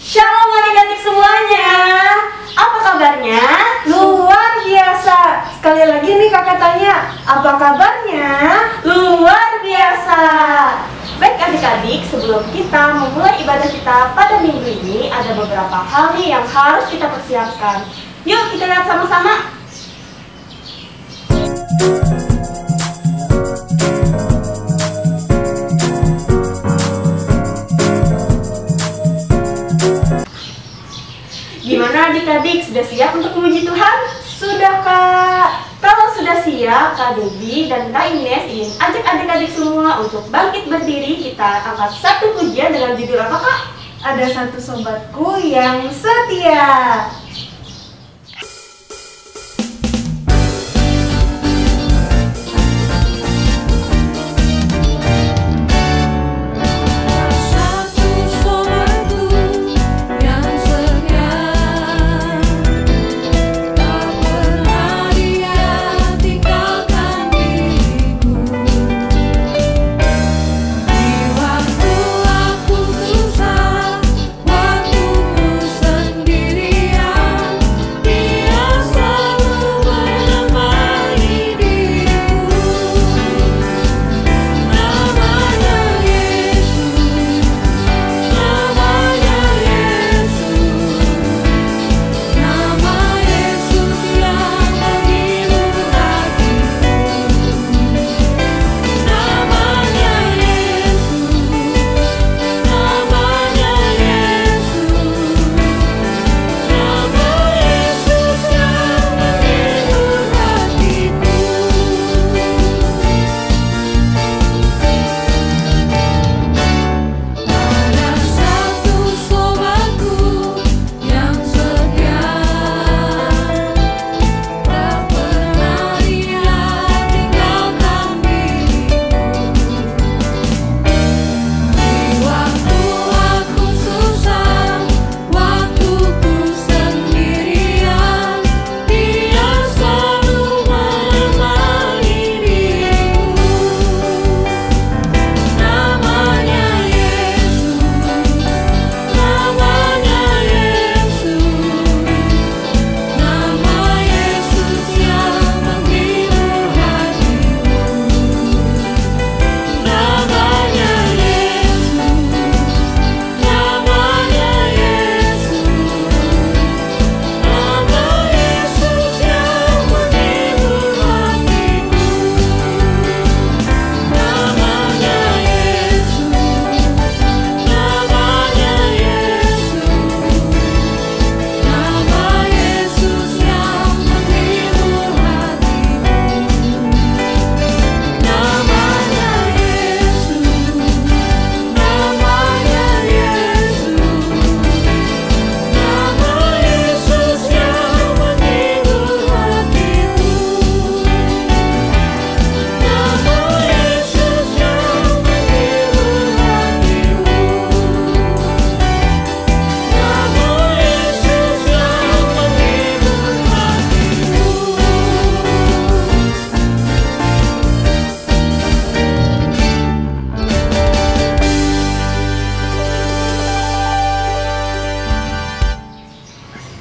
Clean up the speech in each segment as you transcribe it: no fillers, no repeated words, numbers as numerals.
Shalom adik-adik semuanya, apa kabarnya? Luar biasa. Sekali lagi nih kakak tanya, apa kabarnya? Luar biasa. Baik adik-adik, sebelum kita memulai ibadah kita pada minggu ini, ada beberapa hal nih yang harus kita persiapkan. Yuk kita lihat sama-sama. Gimana adik-adik, sudah siap untuk memuji Tuhan? Sudah Kak? Kalau sudah siap, Kak Debbie dan Kak Ines ingin ajak adik-adik semua untuk bangkit berdiri. Kita angkat satu pujian dengan judul apa Kak? Ada satu sobatku yang setia.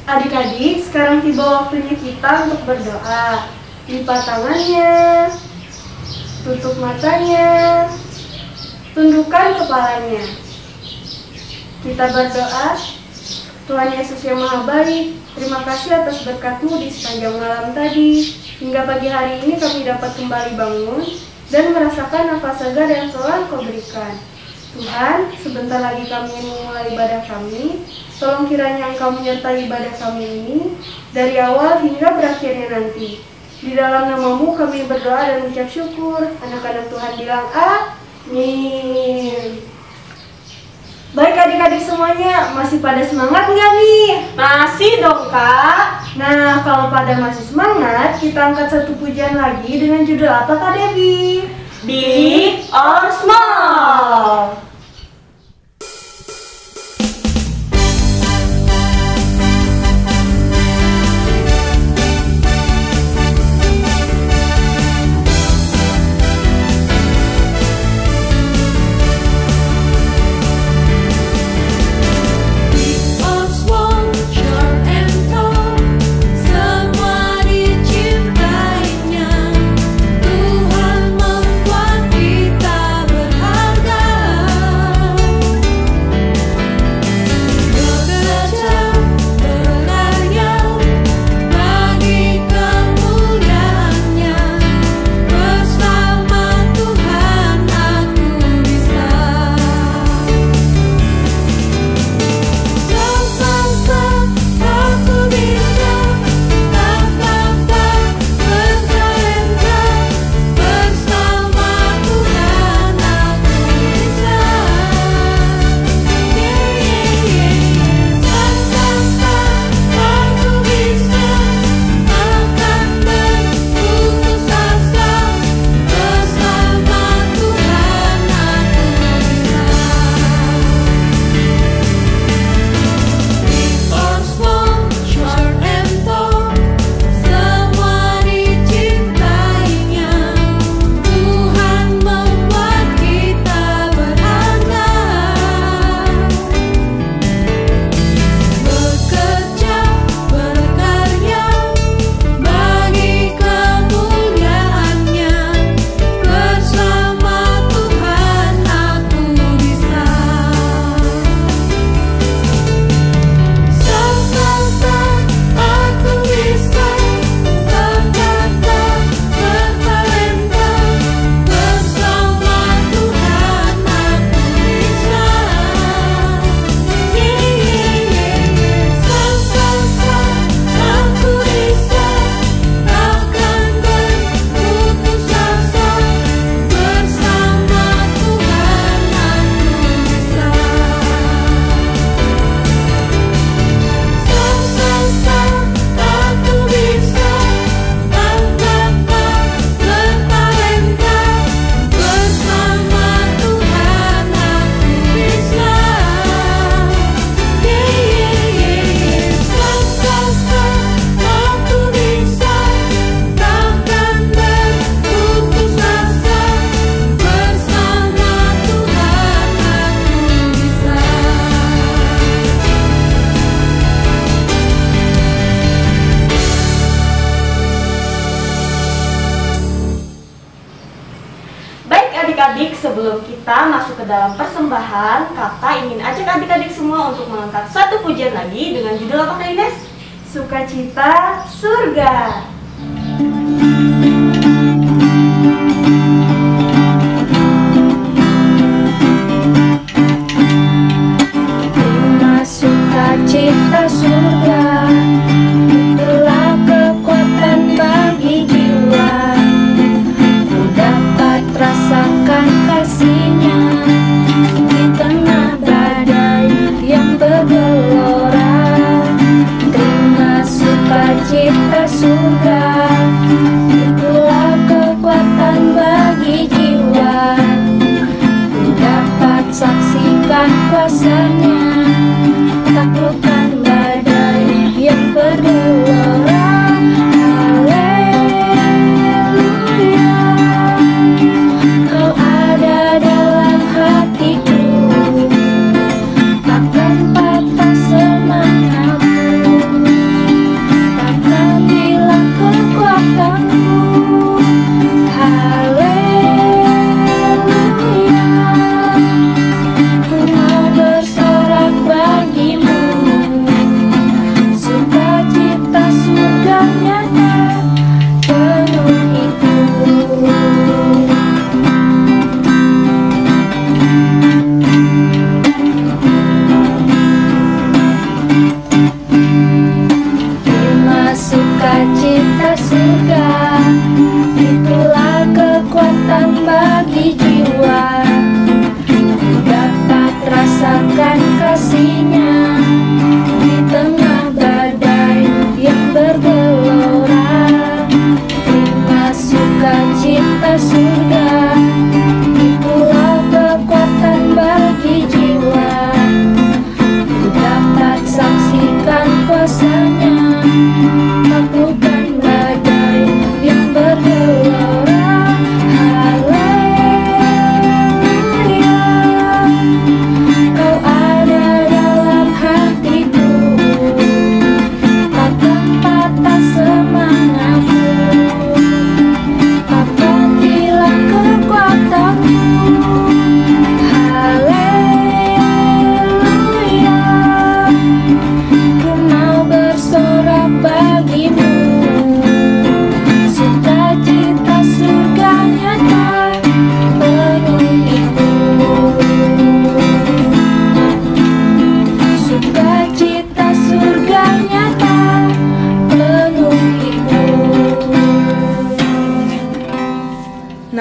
Adik-adik, sekarang tiba waktunya kita untuk berdoa. Lipat tangannya, tutup matanya, tundukkan kepalanya. Kita berdoa. Tuhan Yesus yang Maha Baik, terima kasih atas berkat-Mu di sepanjang malam tadi. Hingga pagi hari ini kami dapat kembali bangun dan merasakan nafas segar yang telah Kau berikan. Tuhan, sebentar lagi kami ingin memulai ibadah kami. Tolong kiranya Engkau menyertai ibadah kami ini dari awal hingga berakhirnya nanti. Di dalam nama-Mu kami berdoa dan mengucap syukur. Anak-anak Tuhan bilang amin. Baik adik-adik semuanya, masih pada semangat nggak nih? Masih dong Kak. Nah, Kalau pada masih semangat, kita angkat satu pujian lagi dengan judul apa Kak Debbie? Big or Small? Adik-adik, sebelum kita masuk ke dalam persembahan, kakak ingin ajak adik-adik semua untuk mengangkat satu pujian lagi dengan judul apa Kak Ines? Sukacita Surga. Terima sukacita surga, itulah kekuatan bagi jiwa. Rasakan kasihnya di tengah badai yang bergelora. Terima sukacita surga, itulah kekuatan bagi jiwa. Ku dapat saksikan kuasanya, taklukkan badai yang bergelora. Takkan hilang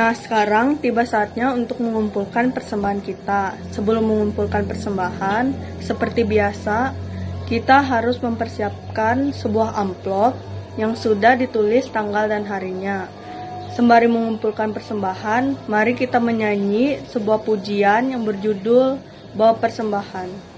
Nah, sekarang tiba saatnya untuk mengumpulkan persembahan kita. Sebelum mengumpulkan persembahan, seperti biasa, kita harus mempersiapkan sebuah amplop yang sudah ditulis tanggal dan harinya. Sembari mengumpulkan persembahan, mari kita menyanyi sebuah pujian yang berjudul Bawa Persembahan.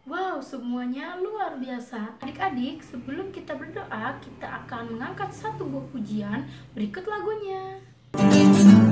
Wow, semuanya luar biasa. Adik-adik, sebelum kita berdoa, kita akan mengangkat satu buah pujian. Berikut lagunya. Percaya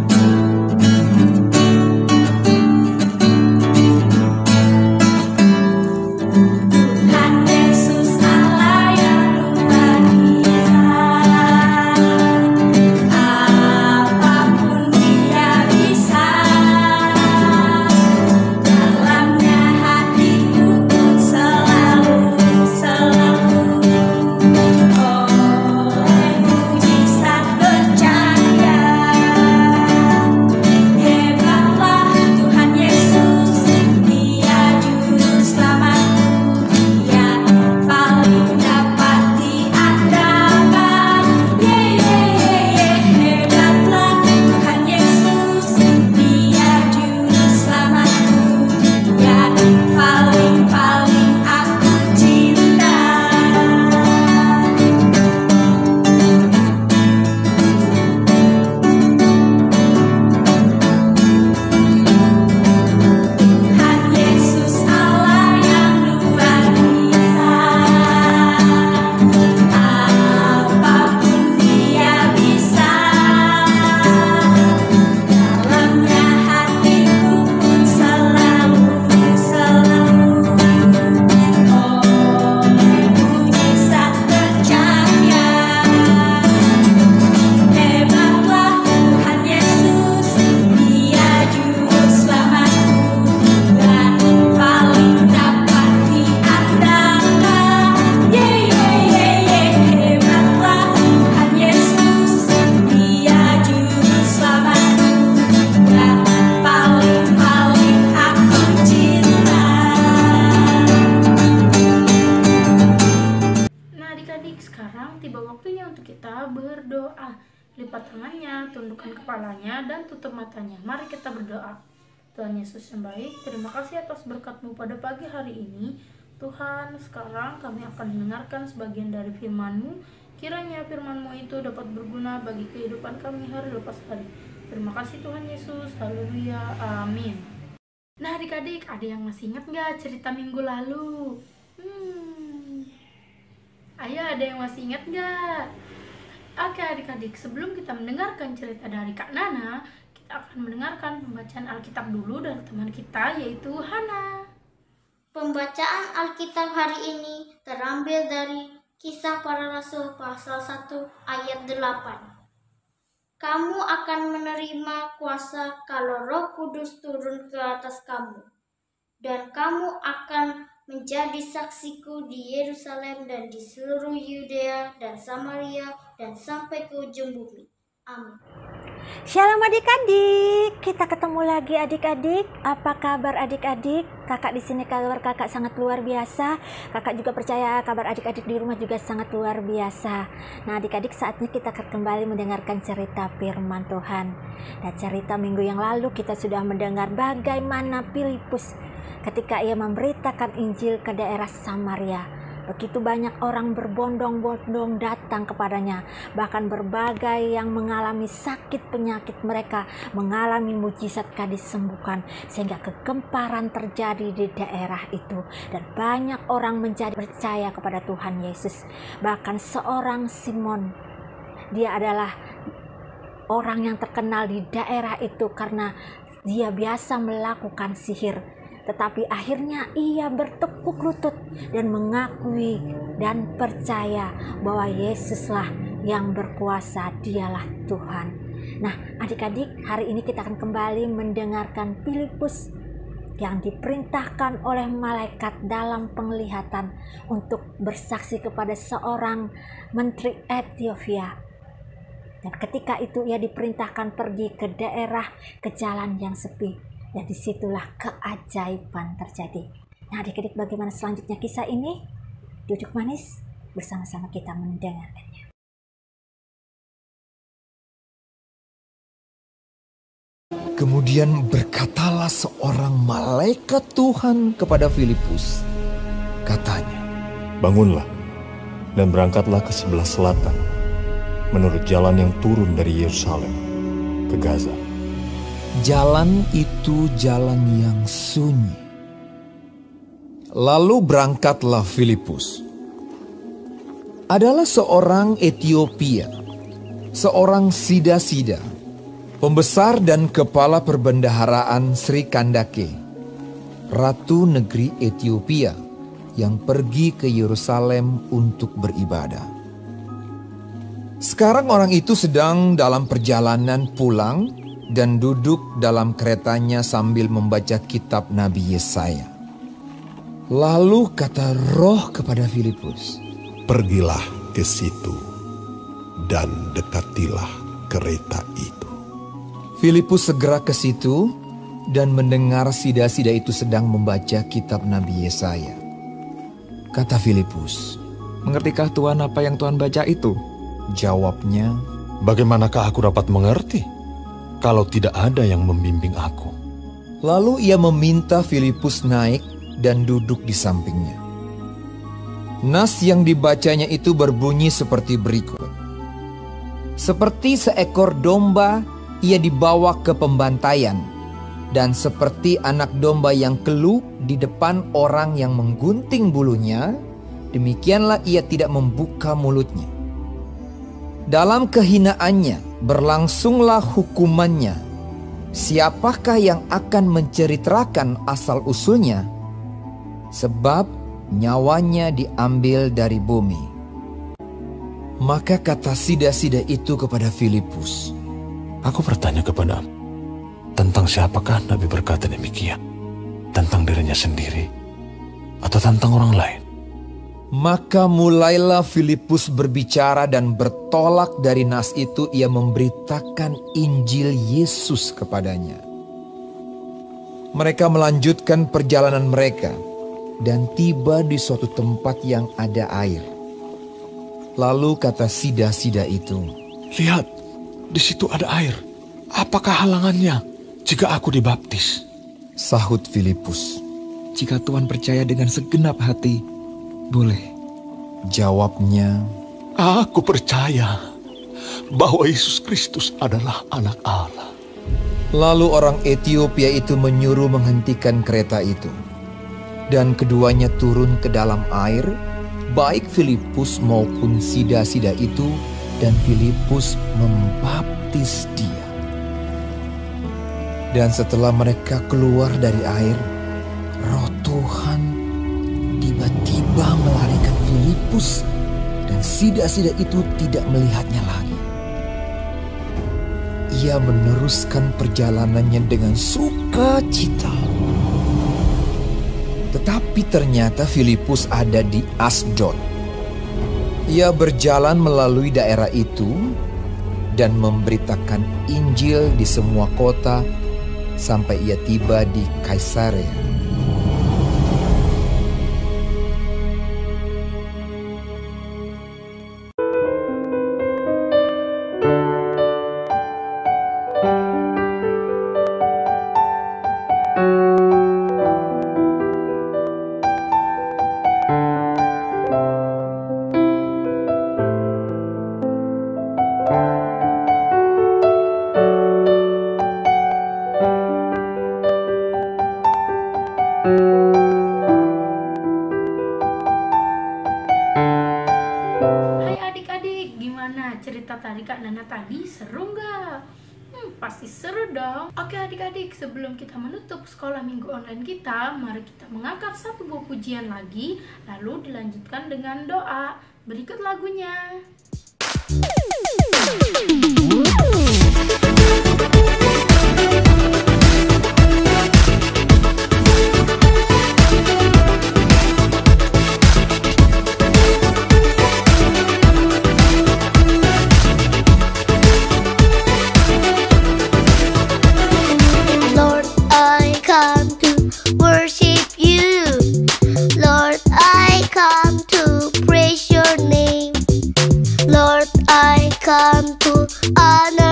tangannya, tundukkan kepalanya, dan tutup matanya. Mari kita berdoa. Tuhan Yesus yang baik, terima kasih atas berkat-Mu pada pagi hari ini. Tuhan, sekarang kami akan mendengarkan sebagian dari firman-Mu. Kiranya firman-Mu itu dapat berguna bagi kehidupan kami hari lepas hari. Terima kasih Tuhan Yesus. Haleluya. Amin. Nah adik-adik, ada yang masih ingat nggak cerita minggu lalu? Ayo, ada yang masih ingat nggak? Oke adik-adik, sebelum kita mendengarkan cerita dari Kak Nana, kita akan mendengarkan pembacaan Alkitab dulu dari teman kita, yaitu Hana. Pembacaan Alkitab hari ini terambil dari Kisah Para Rasul pasal 1 ayat 8. Kamu akan menerima kuasa kalau Roh Kudus turun ke atas kamu, dan kamu akan menjadi saksiku di Yerusalem dan di seluruh Yudea dan Samaria dan sampai ke ujung bumi. Amin. Shalom adik-adik, kita ketemu lagi adik-adik. Apa kabar adik-adik? Kakak di sini kabar kakak sangat luar biasa. Kakak juga percaya kabar adik-adik di rumah juga sangat luar biasa. Nah adik-adik, saatnya kita akan kembali mendengarkan cerita firman Tuhan. Nah cerita minggu yang lalu kita sudah mendengar bagaimana Filipus ketika ia memberitakan Injil ke daerah Samaria. Begitu banyak orang berbondong-bondong datang kepadanya. Bahkan berbagai yang mengalami sakit penyakit mereka mengalami mujizat disembuhkan. Sehingga kegemparan terjadi di daerah itu. Dan banyak orang menjadi percaya kepada Tuhan Yesus. Bahkan seorang Simon, dia adalah orang yang terkenal di daerah itu karena dia biasa melakukan sihir. Tetapi akhirnya ia bertekuk lutut dan mengakui dan percaya bahwa Yesuslah yang berkuasa, dialah Tuhan. Nah adik-adik, hari ini kita akan kembali mendengarkan Filipus yang diperintahkan oleh malaikat dalam penglihatan untuk bersaksi kepada seorang menteri Ethiopia. Dan ketika itu ia diperintahkan pergi ke daerah, ke jalan yang sepi. Dan disitulah keajaiban terjadi. Nah adik-adik, bagaimana selanjutnya kisah ini? Duduk manis, bersama-sama kita mendengarkannya. Kemudian berkatalah seorang malaikat Tuhan kepada Filipus. Katanya, bangunlah dan berangkatlah ke sebelah selatan, menurut jalan yang turun dari Yerusalem ke Gaza. Jalan itu jalan yang sunyi. Lalu berangkatlah Filipus. Adalah seorang Ethiopia, seorang Sida-Sida, pembesar dan kepala perbendaharaan Sri Kandake, ratu negeri Ethiopia yang pergi ke Yerusalem untuk beribadah. Sekarang orang itu sedang dalam perjalanan pulang dan duduk dalam keretanya sambil membaca kitab Nabi Yesaya. Lalu kata Roh kepada Filipus, pergilah ke situ dan dekatilah kereta itu. Filipus segera ke situ dan mendengar Sida-Sida itu sedang membaca kitab Nabi Yesaya. Kata Filipus, mengertikah Tuhan apa yang Tuhan baca itu? Jawabnya, bagaimanakah aku dapat mengerti kalau tidak ada yang membimbing aku? Lalu ia meminta Filipus naik dan duduk di sampingnya. Nas yang dibacanya itu berbunyi seperti berikut. Seperti seekor domba ia dibawa ke pembantaian, dan seperti anak domba yang keluh di depan orang yang menggunting bulunya, demikianlah ia tidak membuka mulutnya. Dalam kehinaannya berlangsunglah hukumannya. Siapakah yang akan menceritakan asal-usulnya? Sebab nyawanya diambil dari bumi. Maka kata Sida-Sida itu kepada Filipus, aku bertanya kepadamu, tentang siapakah Nabi berkata demikian? Tentang dirinya sendiri atau tentang orang lain? Maka mulailah Filipus berbicara dan bertolak dari nas itu ia memberitakan Injil Yesus kepadanya. Mereka melanjutkan perjalanan mereka dan tiba di suatu tempat yang ada air. Lalu kata Sida-Sida itu, lihat, Di situ ada air. Apakah halangannya jika aku dibaptis? Sahut Filipus. Jika Tuhan percaya dengan segenap hati, boleh. Jawabnya, Aku percaya bahwa Yesus Kristus adalah anak Allah. lalu orang Ethiopia itu menyuruh menghentikan kereta itu. Dan keduanya turun ke dalam air, baik Filipus maupun sida-sida itu, dan Filipus membaptis dia. Dan setelah mereka keluar dari air, Roh Tuhan tiba-tiba melarikan Filipus, dan sida-sida itu tidak melihatnya lagi. Ia meneruskan perjalanannya dengan sukacita. Tetapi ternyata Filipus ada di Asdod. Ia berjalan melalui daerah itu dan memberitakan Injil di semua kota sampai ia tiba di Kaisarea. Cerita tadi Kak Nana tadi seru nggak? Pasti seru dong. Oke adik-adik, sebelum kita menutup sekolah minggu online kita, mari kita mengangkat satu buah pujian lagi, lalu dilanjutkan dengan doa. Berikut lagunya. Come to honor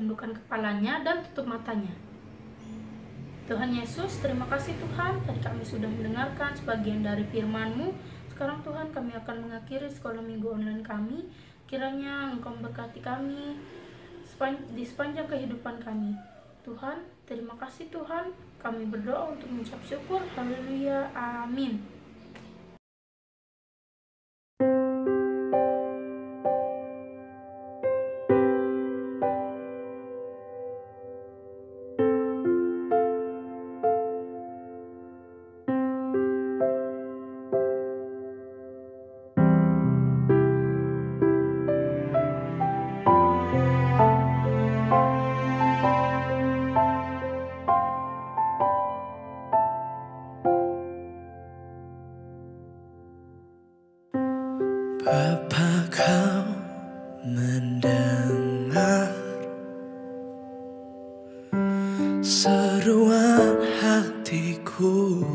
tundukkan kepalanya dan tutup matanya. Tuhan Yesus, terima kasih Tuhan, tadi kami sudah mendengarkan sebagian dari firman-Mu. Sekarang Tuhan, kami akan mengakhiri sekolah minggu online kami. Kiranya Engkau memberkati kami di sepanjang kehidupan kami. Tuhan, terima kasih Tuhan, kami berdoa untuk mengucap syukur. Haleluya, amin. Bapa, kau mendengar seruan hatiku,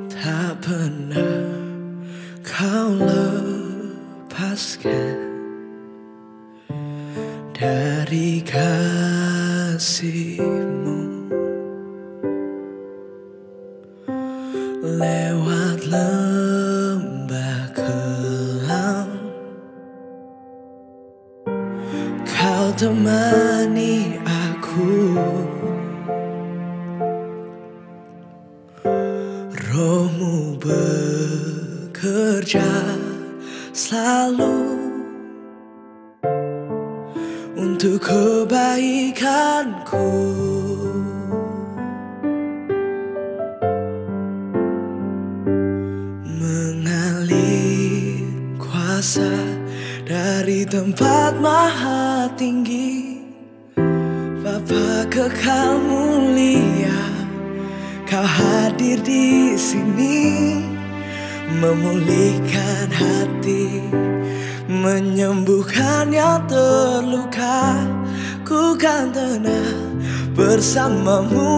tak pernah kau lepaskan dari kasih-Mu. Lewat lembah kelam, kau temani aku. Roh-Mu bekerja selalu untuk kebaikanku. Mengalir kuasa dari tempat maha tinggi, Bapa kekal mulia, Kau hadir di sini, memulihkan hati, menyembuhkan yang terluka. Ku kan tenang bersama-Mu,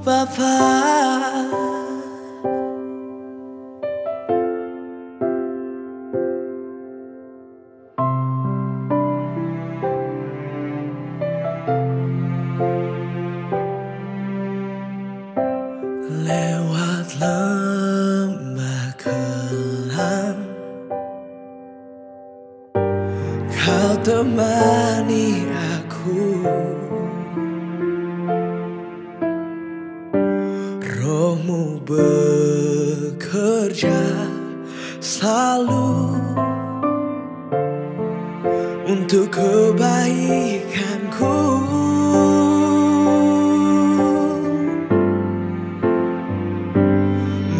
Bapa. Lewat lembah kelam, Kau temani aku. Roh-Mu bekerja selalu untuk kebaikanku.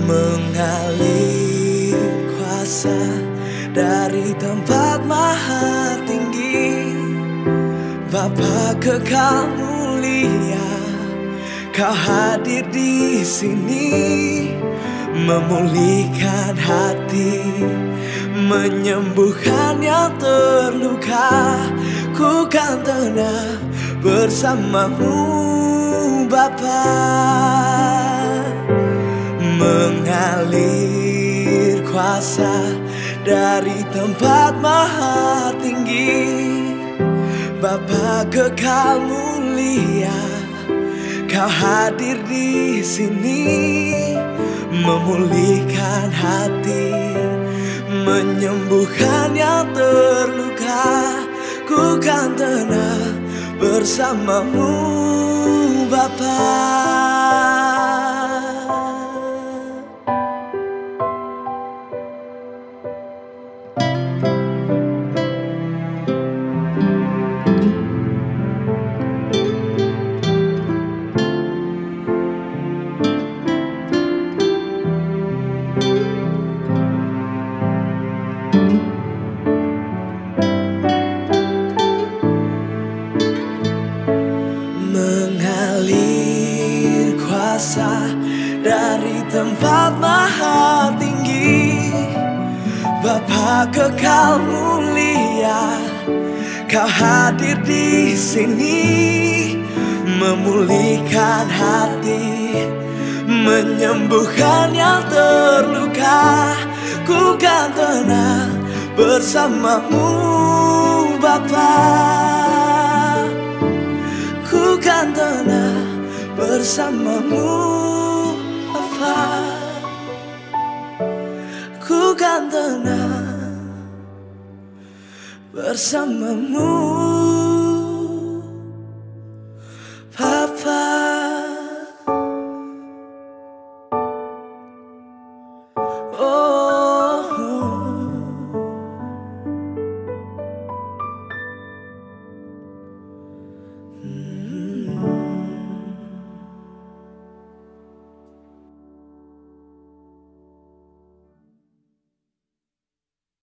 Mengalir kuasa dari tempat maha tinggi, Bapa kekal mulia, Kau hadir di sini, memulihkan hati, menyembuhkan yang terluka. Ku kan tenang bersama-Mu, Bapa. Mengalir kuasa dari tempat maha tinggi, Bapa kekal mulia, Kau hadir di sini, memulihkan hati, menyembuhkan yang terluka. Ku kan tenang bersama-Mu, Bapa. Mengalir kuasa dari tempat maha tinggi, Bapa kekal mulia, Kau hadir di sini, memulihkan hati, menyembuhkan yang terluka. Ku kan tenang bersamamu Bapa. Ku kan tenang bersamamu Bapa. Ku kan tenang bersamamu.